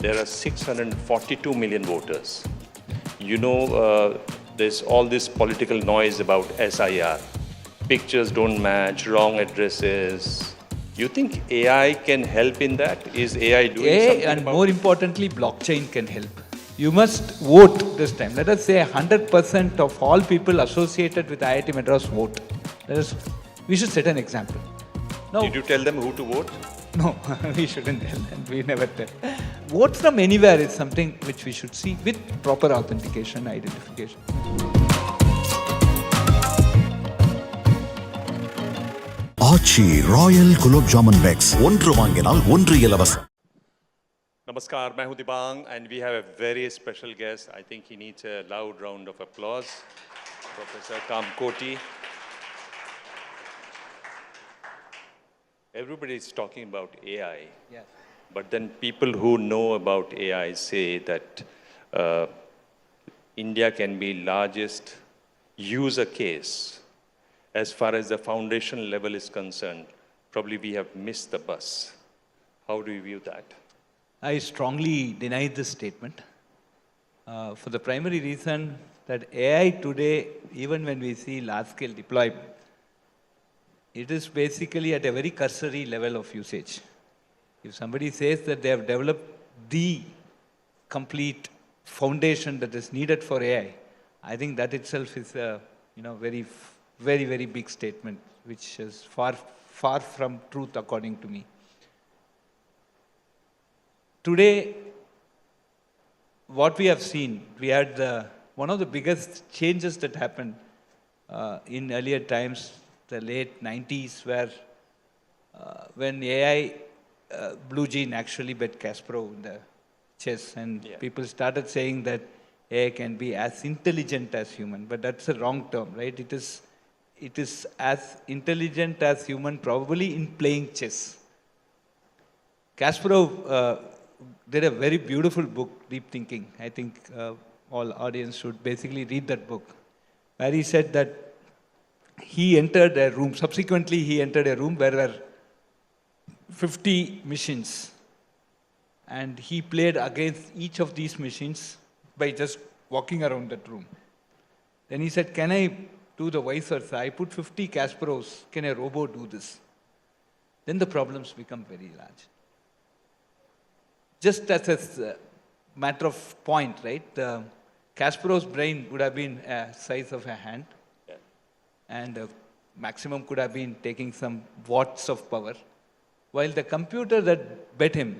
there are 642 million voters. You know, there's all this political noise about SIR. Pictures don't match, wrong addresses. You think AI can help in that? Is AI doing AI something and about more importantly, blockchain can help. You must vote this time. Let us say 100% of all people associated with IIT Madras vote. We should set an example. No, Did you tell them who to vote? no, we shouldn't tell and we never tell. Vote from anywhere is something which we should see with proper authentication, identification. Aachi royal gulab jamun packs ஒன்று வாங்கினால் ஒன்று இலவசம். Namaskar, मैं हूं Dibang, and we have a very special guest. I think he needs a loud round of applause. Professor Kamkoti. Everybody is talking about AI, Yes. but then people who know about AI say that India can be largest user case. As far as the foundation level is concerned, probably we have missed the bus. How do you view that? I strongly deny this statement for the primary reason that AI today, even when we see large-scale deployment, it is basically at a very cursory level of usage. If somebody says that they have developed the complete foundation that is needed for AI, I think that itself is a very big statement, which is far from truth according to me. Today, what we have seen, we had one of the biggest changes that happened in earlier times, the late 90s, where when AI, Blue Gene actually bet Kasparov in the chess, and people started saying that AI can be as intelligent as human, but that's a wrong term, right? It is as intelligent as human, probably in playing chess. Kasparov did a very beautiful book, Deep Thinking. I think all audience should basically read that book, where he said that he entered a room, subsequently he entered a room where were 50 machines, and he played against each of these machines by just walking around that room. Then he said, can I do the vice versa? I put 50 Kasparovs, can a robot do this? Then the problems become very large. Just as a matter of point, right? Kasparov's brain would have been a size of a hand, and maximum could have been taking some watts of power, while the computer that bet him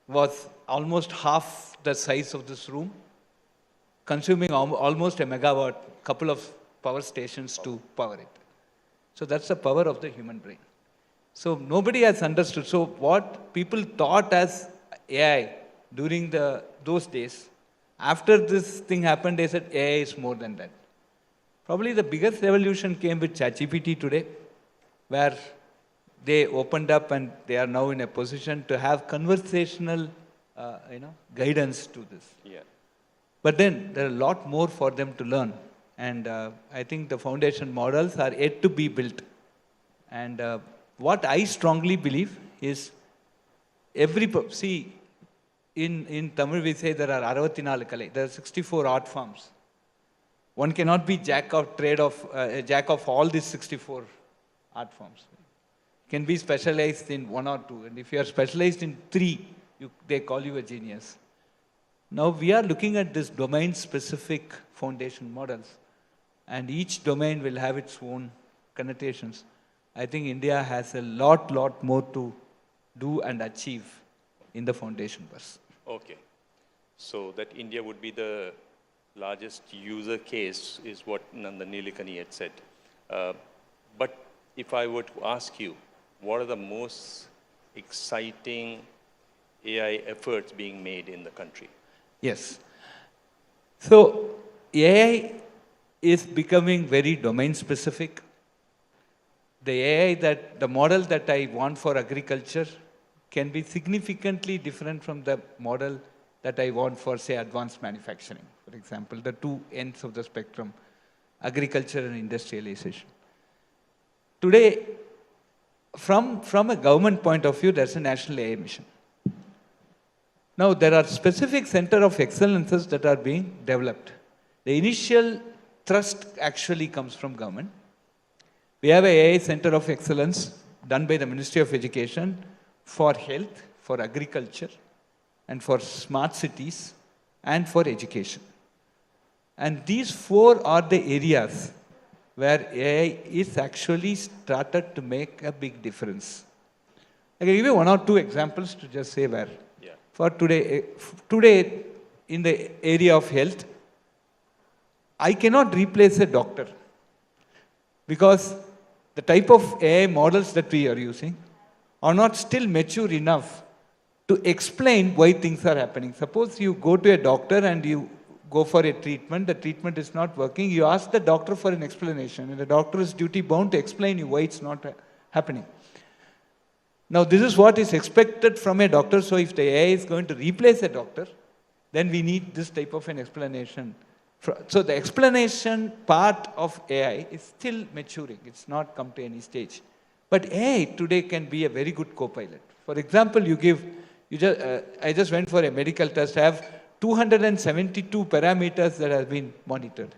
was almost half the size of this room, consuming almost a megawatt, couple of power stations to power it. So that's the power of the human brain. So nobody has understood. So what people thought as AI during those days, after this thing happened, they said AI is more than that. Probably the biggest revolution came with ChatGPT today, where they opened up and they are now in a position to have conversational, guidance to this. Yeah. But then there are a lot more for them to learn. And I think the foundation models are yet to be built. And what I strongly believe is in Tamil we say there are 64 kalai. There are 64 art forms. One cannot be jack of all these 64 art forms. Can be specialized in one or two. And if you are specialized in three, they call you a genius. Now we are looking at this domain-specific foundation models, and each domain will have its own connotations. I think India has a lot more to do and achieve in the foundation bus. Okay. So that India would be the largest user case is what Nanda Nilikani had said. But if I were to ask you, what are the most exciting AI efforts being made in the country? Yes. So AI is becoming very domain specific. The model that I want for agriculture can be significantly different from the model that I want for, say, advanced manufacturing, for example, the two ends of the spectrum, agriculture and industrialization. Today, from a government point of view, there's a national AI mission. Now, there are specific center of excellences that are being developed. The initial thrust actually comes from government. We have a AI Center of Excellence done by the Ministry of Education for health, for agriculture, and for smart cities, and for education. And these four are the areas where AI is actually started to make a big difference. I can give you one or two examples to just say where. Yeah. For today in the area of health, I cannot replace a doctor because the type of AI models that we are using are not still mature enough to explain why things are happening. Suppose you go to a doctor and you go for a treatment, the treatment is not working, you ask the doctor for an explanation, and the doctor is duty bound to explain you why it's not happening. Now, this is what is expected from a doctor, so if the AI is going to replace a doctor, then we need this type of an explanation. So the explanation part of AI is still maturing, it's not come to any stage. But AI today can be a very good co-pilot. For example, I just went for a medical test, I have 272 parameters that have been monitored.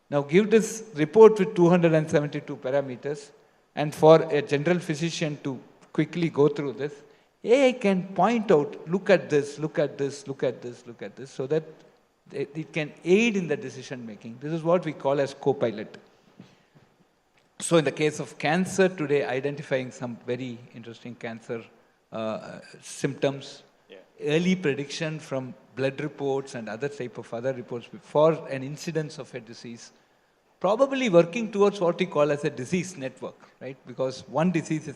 Now give this report with 272 parameters, and for a general physician to quickly go through this, AI can point out, look at this, look at this, look at this, look at this, so that it can aid in the decision making. This is what we call as co-pilot. So in the case of cancer today, identifying some very interesting cancer symptoms, early prediction from blood reports and other type of other reports before an incidence of a disease, probably working towards what we call as a disease network, right? Because one disease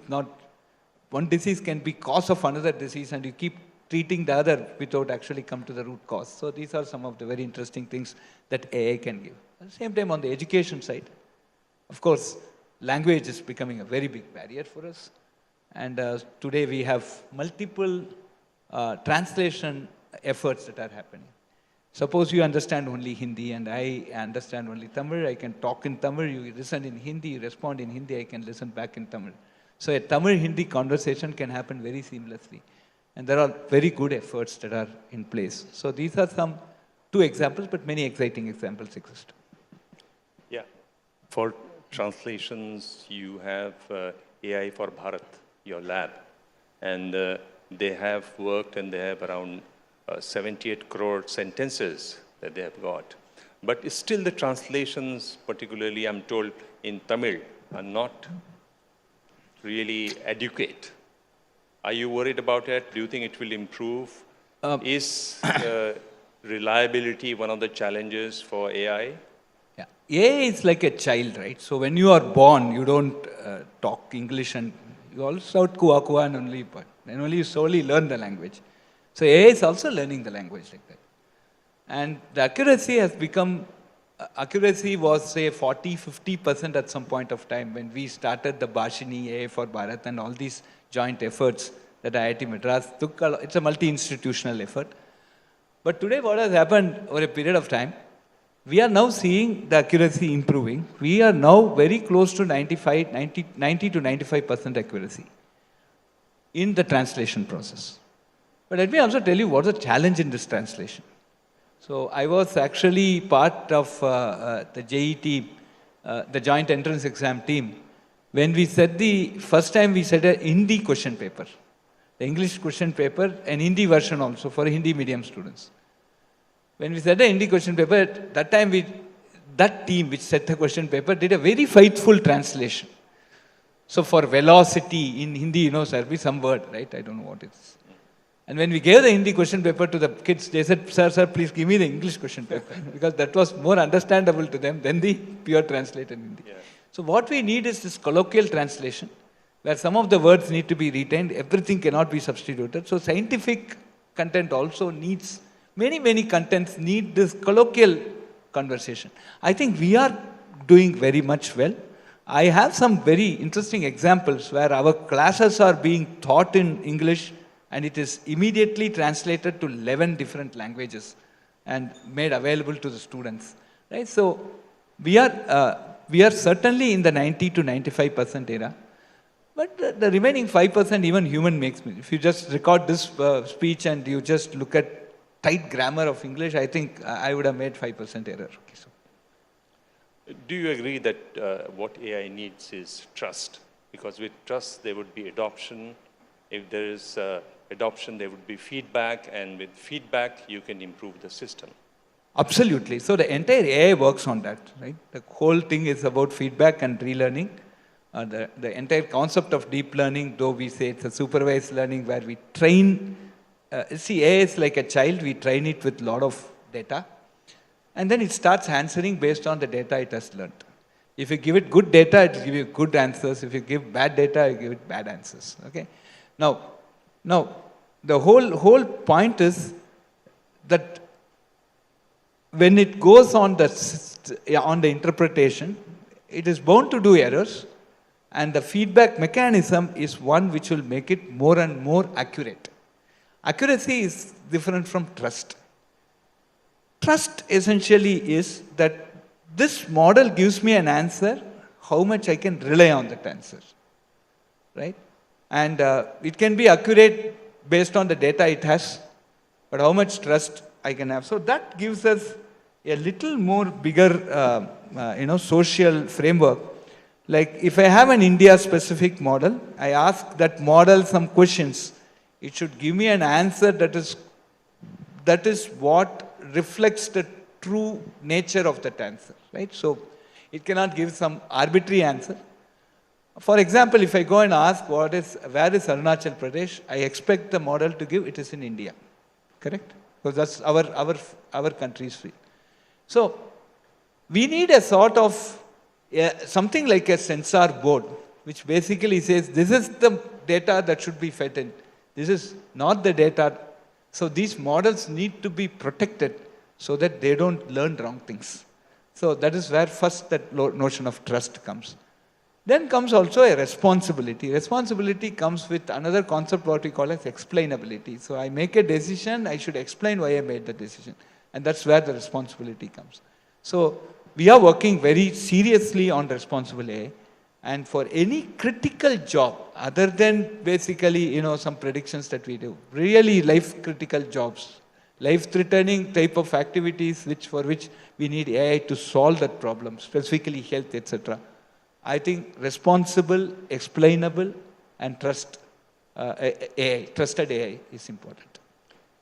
can be cause of another disease, and you keep treating the other without actually come to the root cause. So these are some of the very interesting things that AI can give. At the same time, on the education side, of course, language is becoming a very big barrier for us. And today we have multiple translation efforts that are happening. Suppose you understand only Hindi and I understand only Tamil, I can talk in Tamil, you listen in Hindi, you respond in Hindi, I can listen back in Tamil. So a Tamil-Hindi conversation can happen very seamlessly. And there are very good efforts that are in place. So these are some two examples, but many exciting examples exist. Yeah. For translations, you have AI for Bharat, your lab. And they have worked, and they have around 78 crore sentences that they have got. But still the translations, particularly I'm told in Tamil, are not really adequate. Are you worried about it? Do you think it will improve? Is reliability one of the challenges for AI? Yeah. AI is like a child, right? So when you are born, you don't talk English, and you all shout kua kua and only, but then only you slowly learn the language. So AI is also learning the language like that. And the accuracy has become, accuracy was say 40-50% at some point of time when we started the Bhashini AI for Bharat and all these joint efforts that IIT Madras took. It's a multi-institutional effort. But today what has happened over a period of time, we are now seeing the accuracy improving. We are now very close to 90 to 95% accuracy in the translation process. But let me also tell you what's the challenge in this translation. So I was actually part of the JEE team, the joint entrance exam team, when we said first time we said a Hindi question paper, the English question paper, an Hindi version also for Hindi medium students. When we said a Hindi question paper, that time that team which set the question paper did a very faithful translation. So for velocity in Hindi, there will be some word, right? I don't know what it is. And when we gave the Hindi question paper to the kids, they said, sir, please give me the English question paper. Because that was more understandable to them than the pure translated Hindi. Yeah. So what we need is this colloquial translation, where some of the words need to be retained, everything cannot be substituted. So scientific content also needs, many contents need this colloquial conversation. I think we are doing very much well. I have some very interesting examples where our classes are being taught in English, and it is immediately translated to 11 different languages and made available to the students. Right? So we are certainly in the 90 to 95% era. But the remaining 5%, even human makes me. If you just record this speech and you just look at tight grammar of English, I think I would have made 5% error. Okay, so. Do you agree that what AI needs is trust? Because with trust, there would be adoption. If there is adoption, there would be feedback. And with feedback, you can improve the system. Absolutely. So the entire AI works on that, right? The whole thing is about feedback and relearning. The entire concept of deep learning, though we say it's a supervised learning where we train, see, AI is like a child, we train it with a lot of data, and then it starts answering based on the data it has learned. If you give it good data, it will give you good answers. If you give bad data, it will give it bad answers, okay? Now, the whole point is that when it goes on the interpretation, it is bound to do errors, and the feedback mechanism is one which will make it more and more accurate. Accuracy is different from trust. Trust essentially is that this model gives me an answer, how much I can rely on that answer, right? And it can be accurate based on the data it has, but how much trust I can have. So that gives us a little more bigger, social framework. Like if I have an India-specific model, I ask that model some questions. It should give me an answer that is what reflects the true nature of that answer, right? So it cannot give some arbitrary answer. For example, if I go and ask where is Arunachal Pradesh, I expect the model to give it is in India, correct? Because that's our country's field. So we need a sort of something like a sensor board, which basically says this is the data that should be fed in. This is not the data. So these models need to be protected so that they don't learn wrong things. So that is where first that notion of trust comes. Then comes also a responsibility. Responsibility comes with another concept what we call as explainability. So I make a decision, I should explain why I made the decision. And that's where the responsibility comes. So we are working very seriously on responsible AI. And for any critical job, other than basically, some predictions that we do, really life-critical jobs, life-threatening type of activities for which we need AI to solve that problem, specifically health, etc. I think responsible, explainable, and trusted AI is important.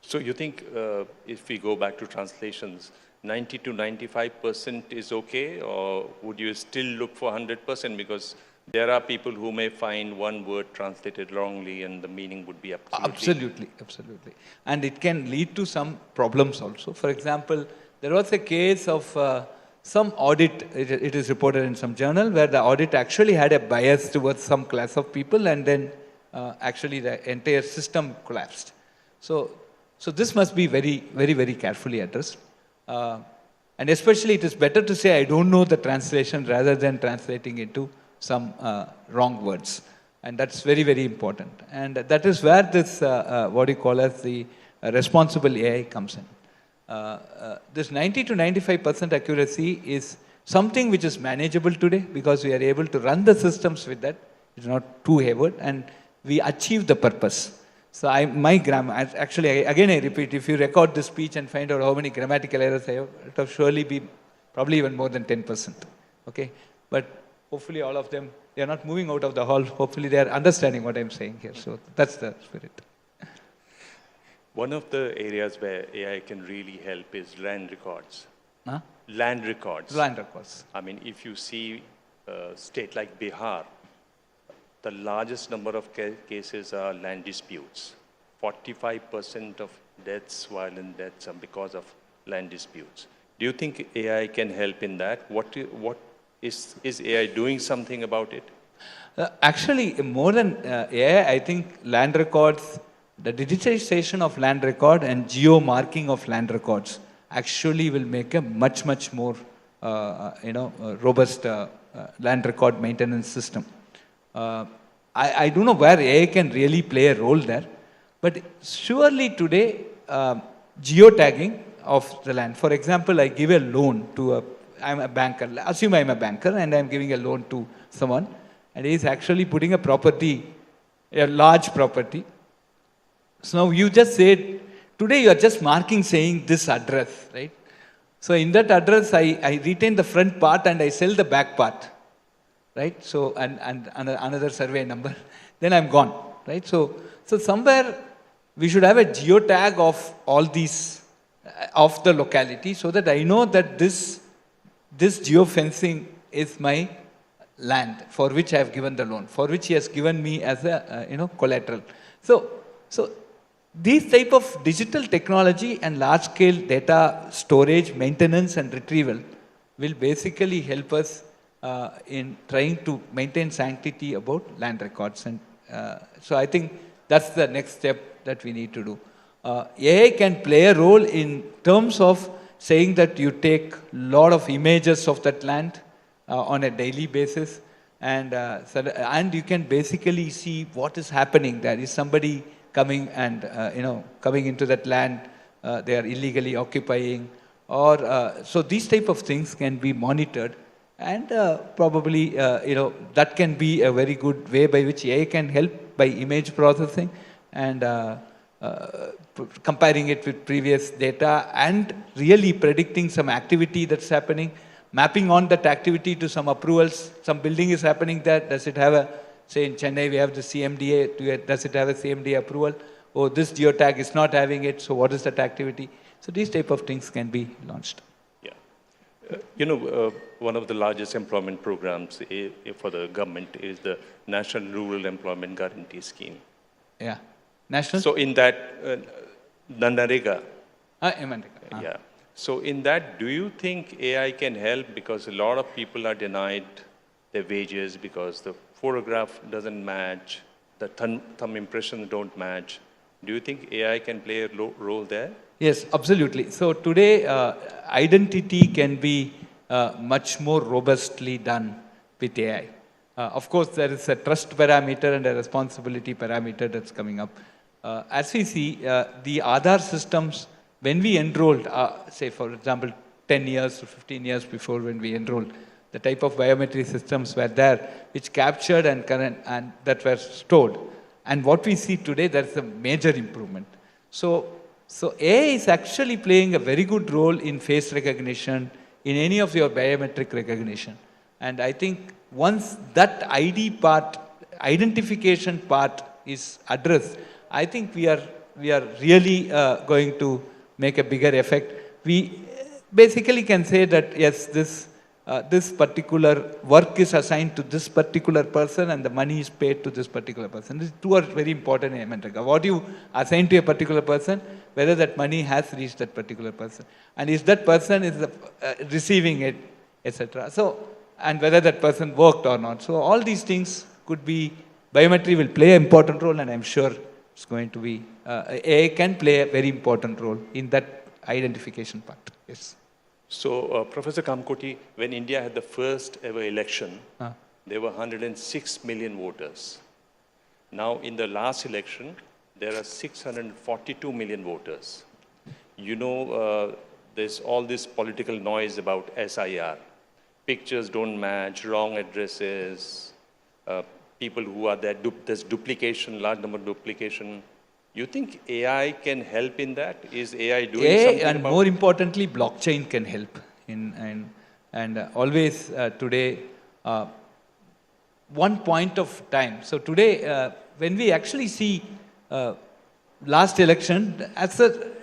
So you think if we go back to translations, 90 to 95% is okay, or would you still look for 100%? Because there are people who may find one word translated wrongly and the meaning would be absolutely. Absolutely. And it can lead to some problems also. For example, there was a case of some audit, it is reported in some journal, where the audit actually had a bias towards some class of people, and then actually the entire system collapsed. So this must be very, very, very carefully addressed. And especially it is better to say I don't know the translation rather than translating into some wrong words. And that's very, very important. And that is where this, what you call as the responsible AI comes in. This 90 to 95% accuracy is something which is manageable today because we are able to run the systems with that. It's not too heavy, and we achieve the purpose. So my grammar, actually, again I repeat, if you record this speech and find out how many grammatical errors I have, it will surely be probably even more than 10%. Okay? But hopefully all of them, they are not moving out of the hall. Hopefully they are understanding what I'm saying here. So that's the spirit. One of the areas where AI can really help is land records. Huh? Land records. Land records. I mean, if you see a state like Bihar, the largest number of cases are land disputes. 45% of deaths, violent deaths, are because of land disputes. Do you think AI can help in that? What is AI doing something about it? Actually, more than AI, I think land records, the digitization of land record and geo-marking of land records actually will make a much, much more robust land record maintenance system. I don't know where AI can really play a role there, but surely today, geotagging of the land. For example, I give a loan to I'm a banker. Assume I'm a banker and I'm giving a loan to someone. and he is actually putting a property, a large property. So now you just said, today you are just marking saying this address, right? So in that address, I retain the front part and I sell the back part, right? So, and another survey number, then I'm gone, right? So somewhere we should have a geotag of all these, of the locality, so that I know that this geofencing is my land for which I have given the loan, for which he has given me as a, collateral. So these type of digital technology and large-scale data storage, maintenance and retrieval will basically help us in trying to maintain sanctity about land records. And so I think that's the next step that we need to do. AI can play a role in terms of saying that you take a lot of images of that land on a daily basis, and you can basically see what is happening there. Is somebody coming and coming into that land, they are illegally occupying, or so these type of things can be monitored, and probably that can be a very good way by which AI can help by image processing and comparing it with previous data and really predicting some activity that's happening, mapping on that activity to some approvals. Some building is happening there. Does it have a, say in Chennai we have the CMDA, does it have a CMDA approval? Oh, this geotag is not having it, so what is that activity? So these type of things can be launched. Yeah. One of the largest employment programs for the government is the National Rural Employment Guarantee Scheme. Yeah. National? So in that, NREGA. Yeah. So in that, do you think AI can help? Because a lot of people are denied their wages because the photograph doesn't match, the thumb impressions don't match. Do you think AI can play a role there? Yes, absolutely. So today, identity can be much more robustly done with AI. Of course, there is a trust parameter and a responsibility parameter that's coming up. As we see, the Aadhaar systems, when we enrolled, say for example, 10 years or 15 years before when we enrolled, the type of biometric systems were there, which captured and that were stored. And what we see today, there's a major improvement. So AI is actually playing a very good role in face recognition, in any of your biometric recognition. And I think once that ID part, identification part is addressed, I think we are really going to make a bigger effect. We basically can say that yes, this particular work is assigned to this particular person and the money is paid to this particular person. These two are very important in MNREGA. What you assign to a particular person, whether that money has reached that particular person, and is that person is receiving it, etc. So, and whether that person worked or not. So all these things could be, biometry will play an important role, and I'm sure it's going to be, AI can play a very important role in that identification part. Yes. So, Professor Kamkoti, when India had the first ever election, there were 106 million voters. Now, in the last election, there are 642 million voters. There's all this political noise about SIR. Pictures don't match, wrong addresses, people who are there, there's duplication, large number of duplication. You think AI can help in that? Is AI doing something and about more importantly, blockchain can help and always today one point of time. So today, when we actually see last election as a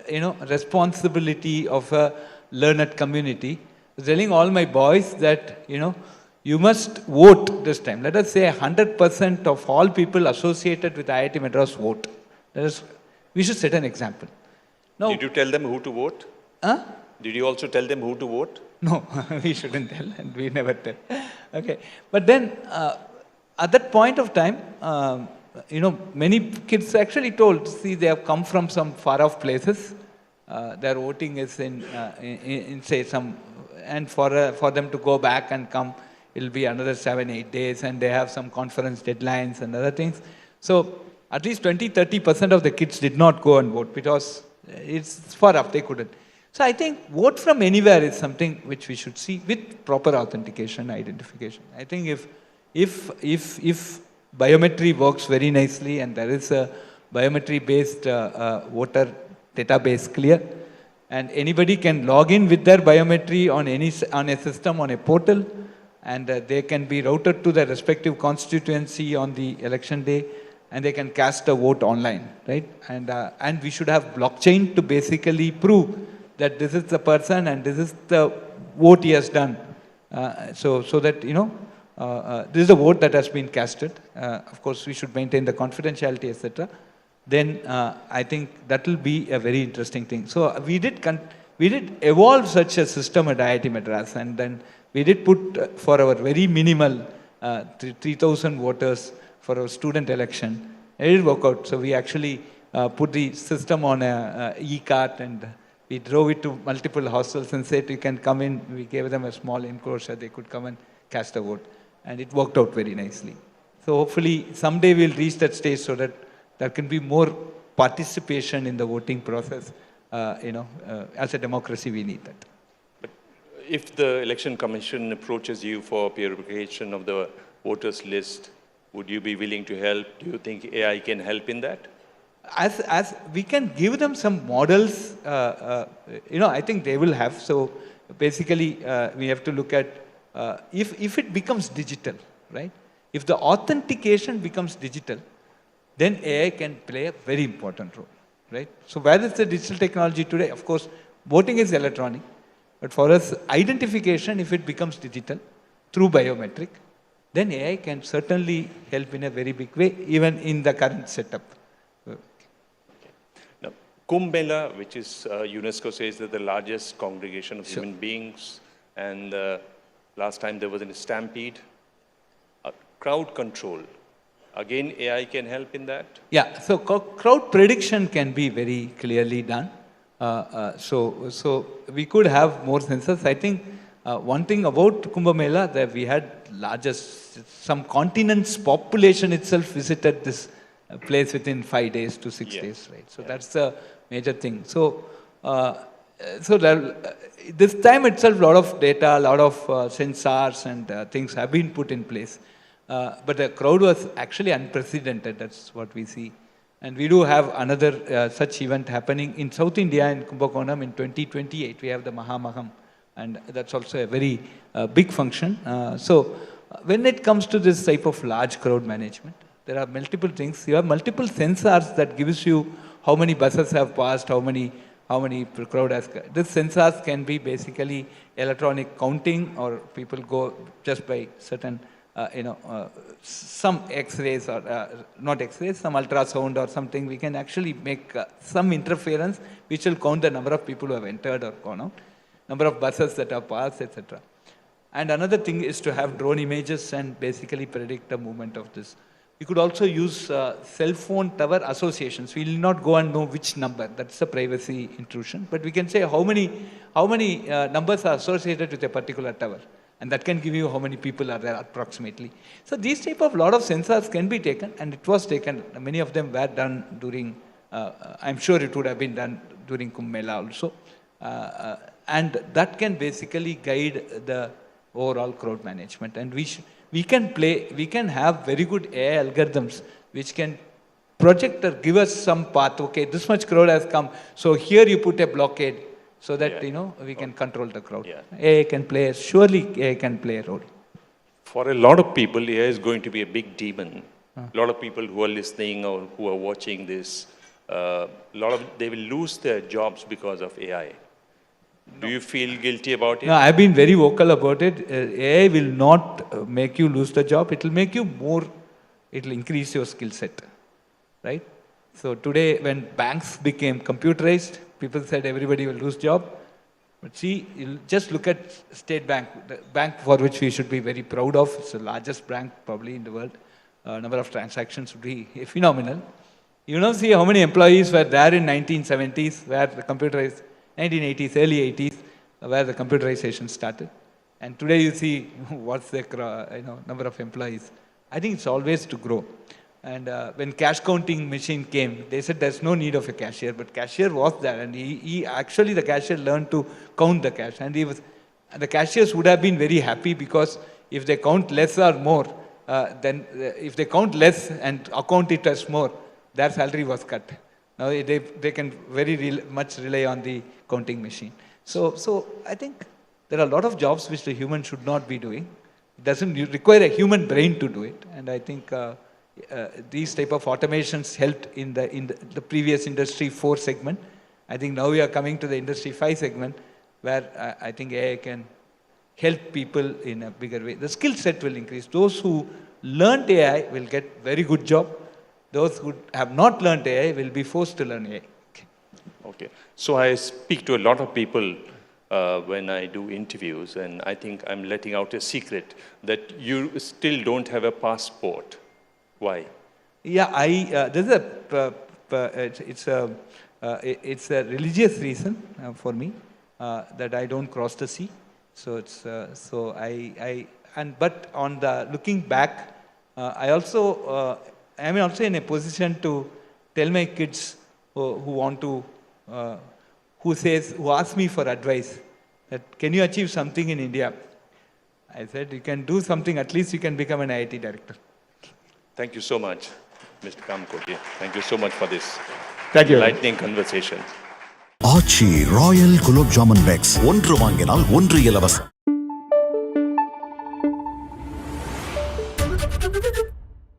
responsibility of a learned community, telling all my boys that you must vote this time. Let us say 100% of all people associated with IIT Madras vote. We should set an example. Now, did you tell them who to vote? Did you also tell them who to vote? No, we shouldn't tell, and we never tell. Okay, but then at that point of time, many kids actually told, see, they have come from some far-off places. Their voting is in say some, and for them to go back and come, it'll be another 7-8 days, and they have some conference deadlines and other things. So at least 20-30% of the kids did not go and vote because it's far off, they couldn't. So I think vote from anywhere is something which we should see with proper authentication, identification. I think if biometry works very nicely and there is a biometry-based voter database clear, and anybody can log in with their biometry on a system, on a portal, and they can be routed to their respective constituency on the election day, and they can cast a vote online, right? And we should have blockchain to basically prove that this is the person and this is the vote he has done. So that, this is a vote that has been casted. Of course, we should maintain the confidentiality, etc. Then I think that will be a very interesting thing. So we did evolve such a system at IIT Madras, and then we did put for our very minimal 3,000 voters for our student election. It did work out. So we actually put the system on a e-cart, and we drove it to multiple hostels and said you can come in. We gave them a small enclosure. They could come and cast a vote. And it worked out very nicely. So hopefully someday we'll reach that stage so that there can be more participation in the voting process. As a democracy, we need that. But if the Election Commission approaches you for purification of the voters list, would you be willing to help? Do you think AI can help in that? As we can give them some models, I think they will have. So basically, we have to look at if it becomes digital, right? If the authentication becomes digital, then AI can play a very important role, right? So where is the digital technology today? Of course, voting is electronic, but for us, identification, if it becomes digital through biometric, then AI can certainly help in a very big way, even in the current setup. Now, Kumbh Mela, which is UNESCO says that the largest congregation of human beings, and last time there was a stampede, crowd control. Again, AI can help in that? Yeah, so crowd prediction can be very clearly done. So we could have more sensors. I think one thing about Kumbh Mela, that we had some continent's population itself visited this place within 5 days to 6 days, right? So that's the major thing. So this time itself, a lot of data, a lot of sensors and things have been put in place. But the crowd was actually unprecedented. That's what we see. And we do have another such event happening in South India, in Kumbakonam, in 2028. We have the Mahamaham. And that's also a very big function. So when it comes to this type of large crowd management, there are multiple things. You have multiple sensors that gives you how many buses have passed, how many crowd has. These sensors can be basically electronic counting, or people go just by certain some X-rays or not X-rays, some ultrasound or something. We can actually make some interference which will count the number of people who have entered or gone out, number of buses that have passed, etc. And another thing is to have drone images and basically predict the movement of this. We could also use cell phone tower associations. We will not go and know which number. That's a privacy intrusion. But we can say how many numbers are associated with a particular tower. And that can give you how many people are there approximately. So these type of lot of sensors can be taken, and it was taken. Many of them were done during, I'm sure it would have been done during Kumbh Mela also. And that can basically guide the overall crowd management. And we can have very good AI algorithms which can project or give us some path. Okay, this much crowd has come. So here you put a blockade, so that, we can control the crowd. AI surely AI can play a role. For a lot of people, AI is going to be a big demon. A lot of people who are listening or who are watching this, they will lose their jobs because of AI. Do you feel guilty about it? No, I've been very vocal about it. AI will not make you lose the job. It will make you it will increase your skill set, right? So today, when banks became computerized, people said everybody will lose job. But see, you just look at State Bank, the bank for which we should be very proud of. It's the largest bank probably in the world. Number of transactions would be phenomenal. See how many employees were there in 1970s, where the computerized, 1980s, early 80s, where the computerization started. And today you see what's the number of employees. I think it's always to grow. And when cash counting machine came, they said there's no need of a cashier, but cashier was there, and the cashier learned to count the cash, and the cashiers would have been very happy, because if they count less or more, if they count less and account it as more, their salary was cut. Now they can much rely on the counting machine. So I think there are a lot of jobs which the human should not be doing. It doesn't require a human brain to do it. And I think these type of automations helped in the previous Industry 4 segment. I think now we are coming to the Industry 5 segment, where I think AI can help people in a bigger way. The skill set will increase. Those who learned AI will get very good job. Those who have not learned AI will be forced to learn AI. Okay. So I speak to a lot of people when I do interviews, and I think I'm letting out a secret that you still don't have a passport. Why? Yeah, there's it's a religious reason for me that I don't cross the sea. So it's but on the looking back, I am also in a position to tell my kids who ask me for advice that can you achieve something in India? I said you can do something. At least you can become an IIT director. Thank you so much, Mr. Kamakodi. Thank you so much for this enlightening conversation. Aachi royal gulab jamun packs ஒன்று வாங்கினால் ஒன்று இலவசம்.